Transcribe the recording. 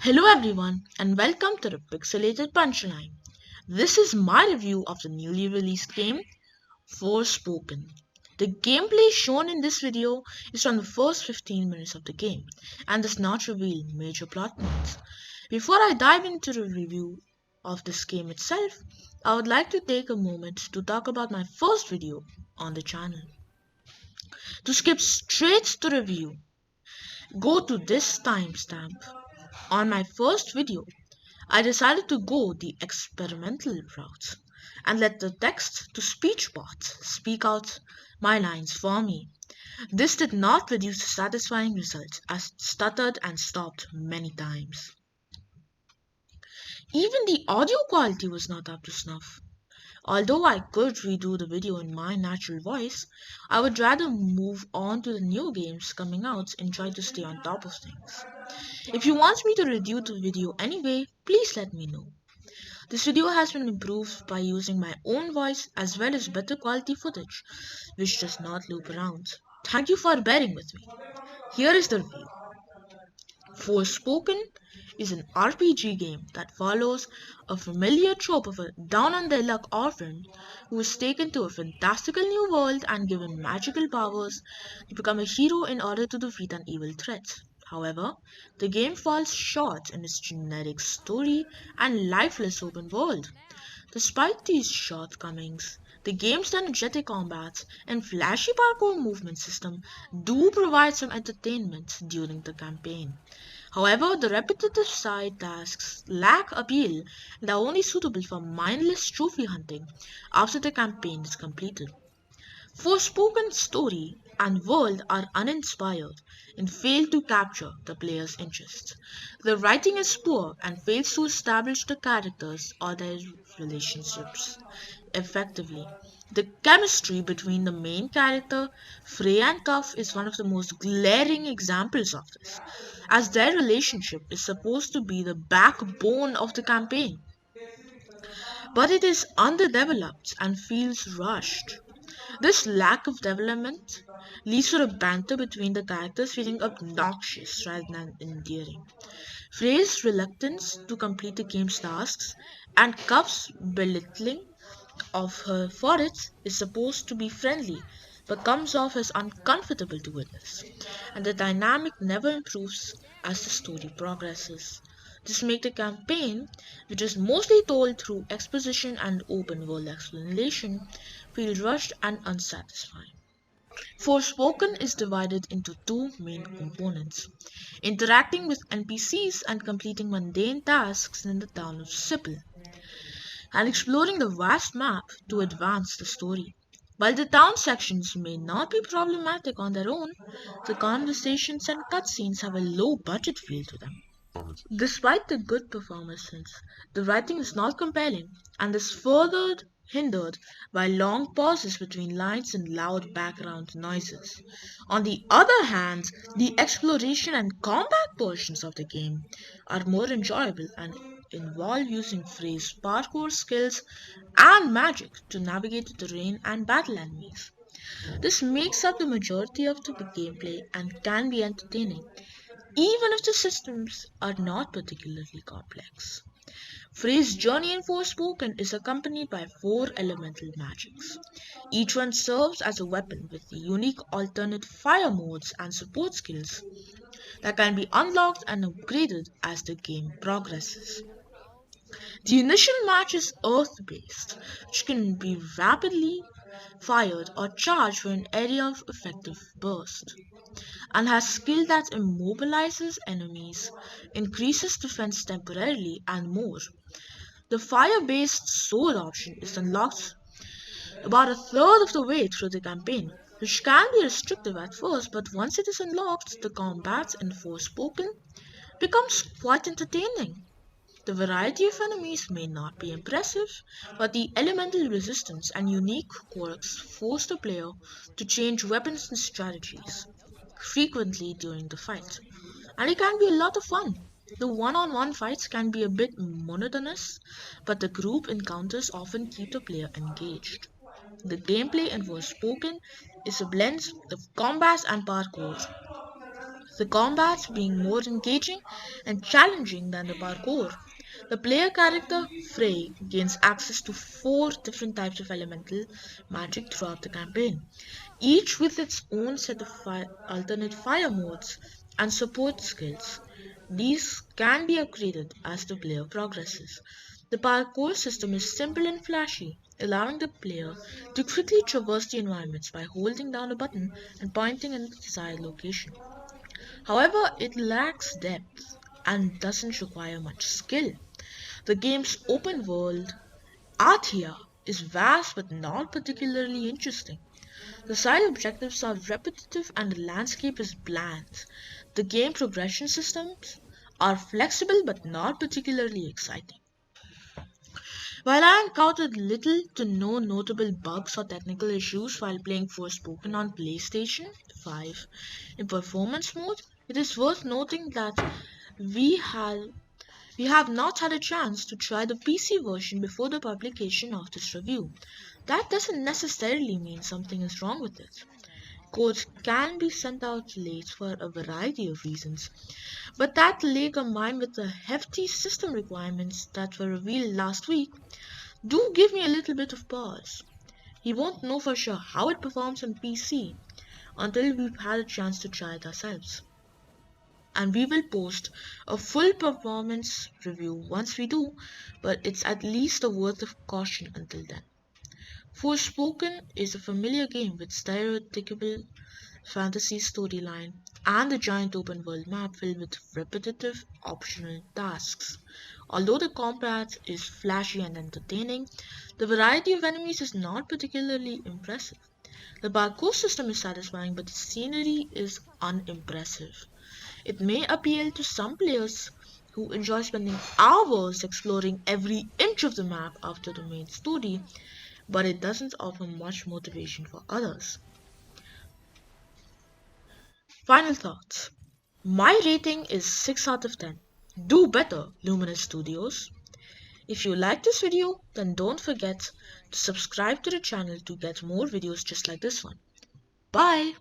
Hello everyone and welcome to the Pixelated Punchline. This is my review of the newly released game Forspoken. The gameplay shown in this video is from the first 15 minutes of the game and does not reveal major plot points. Before I dive into the review of this game itself, I would like to take a moment to talk about my first video on the channel. To skip straight to the review, go to this timestamp. On my first video, I decided to go the experimental route and let the text-to-speech bot speak out my lines for me. This did not produce a satisfying result as it stuttered and stopped many times. Even the audio quality was not up to snuff. Although I could redo the video in my natural voice, I would rather move on to the new games coming out and try to stay on top of things. If you want me to redo the video anyway, please let me know. This video has been improved by using my own voice as well as better quality footage, which does not loop around. Thank you for bearing with me. Here is the review. Forspoken is an RPG game that follows a familiar trope of a down-on-their-luck orphan who is taken to a fantastical new world and given magical powers to become a hero in order to defeat an evil threat. However, the game falls short in its generic story and lifeless open world. Despite these shortcomings, the game's energetic combat and flashy parkour movement system do provide some entertainment during the campaign. However, the repetitive side tasks lack appeal and are only suitable for mindless trophy hunting after the campaign is completed. Forspoken's story and world are uninspired and fail to capture the player's interest. The writing is poor and fails to establish the characters or their relationships effectively. The chemistry between the main character, Frey and Cuff, is one of the most glaring examples of this, as their relationship is supposed to be the backbone of the campaign. But it is underdeveloped and feels rushed. This lack of development leads to a banter between the characters feeling obnoxious rather than endearing. Frey's reluctance to complete the game's tasks and Cuff's belittling of her for it is supposed to be friendly but comes off as uncomfortable to witness, and the dynamic never improves as the story progresses. This makes the campaign, which is mostly told through exposition and open world explanation, feel rushed and unsatisfying. Forspoken is divided into two main components: interacting with NPCs and completing mundane tasks in the town of Sipple, and exploring the vast map to advance the story. While the town sections may not be problematic on their own, the conversations and cutscenes have a low budget feel to them. Despite the good performances, the writing is not compelling and is further hindered by long pauses between lines and loud background noises. On the other hand, the exploration and combat portions of the game are more enjoyable and involve using Frey's parkour skills and magic to navigate the terrain and battle enemies. This makes up the majority of the gameplay and can be entertaining, even if the systems are not particularly complex. Frey's journey in Forspoken is accompanied by four elemental magics. Each one serves as a weapon with unique alternate fire modes and support skills that can be unlocked and upgraded as the game progresses. The initial match is earth-based, which can be rapidly fired or charged for an area of effective burst, and has skill that immobilizes enemies, increases defense temporarily, and more. The fire-based sword option is unlocked about a third of the way through the campaign, which can be restrictive at first, but once it is unlocked, the combat in Forspoken becomes quite entertaining. The variety of enemies may not be impressive, but the elemental resistance and unique quirks force the player to change weapons and strategies frequently during the fight, and it can be a lot of fun. The one-on-one fights can be a bit monotonous, but the group encounters often keep the player engaged. The gameplay in Forspoken is a blend of combat and parkour, the combats being more engaging and challenging than the parkour. The player character, Frey, gains access to 4 different types of elemental magic throughout the campaign, each with its own set of alternate fire modes and support skills. These can be upgraded as the player progresses. The parkour system is simple and flashy, allowing the player to quickly traverse the environments by holding down a button and pointing in the desired location. However, it lacks depth and doesn't require much skill. The game's open world, Arthia, is vast but not particularly interesting. The side objectives are repetitive and the landscape is bland. The game progression systems are flexible but not particularly exciting. While I encountered little to no notable bugs or technical issues while playing Forspoken on PlayStation 5 in performance mode, it is worth noting that we had we have not had a chance to try the PC version before the publication of this review. That doesn't necessarily mean something is wrong with it. Codes can be sent out late for a variety of reasons, but that delay combined with the hefty system requirements that were revealed last week do give me a little bit of pause. We won't know for sure how it performs on PC until we've had a chance to try it ourselves. And we will post a full performance review once we do, but it's at least a word of caution until then. Forspoken is a familiar game with stereotypical fantasy storyline and a giant open world map filled with repetitive optional tasks. Although the combat is flashy and entertaining, the variety of enemies is not particularly impressive. The parkour system is satisfying, but the scenery is unimpressive. It may appeal to some players who enjoy spending hours exploring every inch of the map after the main story, but it doesn't offer much motivation for others. Final thoughts. My rating is 6 out of 10. Do better, Luminous Studios. If you like this video, then don't forget to subscribe to the channel to get more videos just like this one. Bye!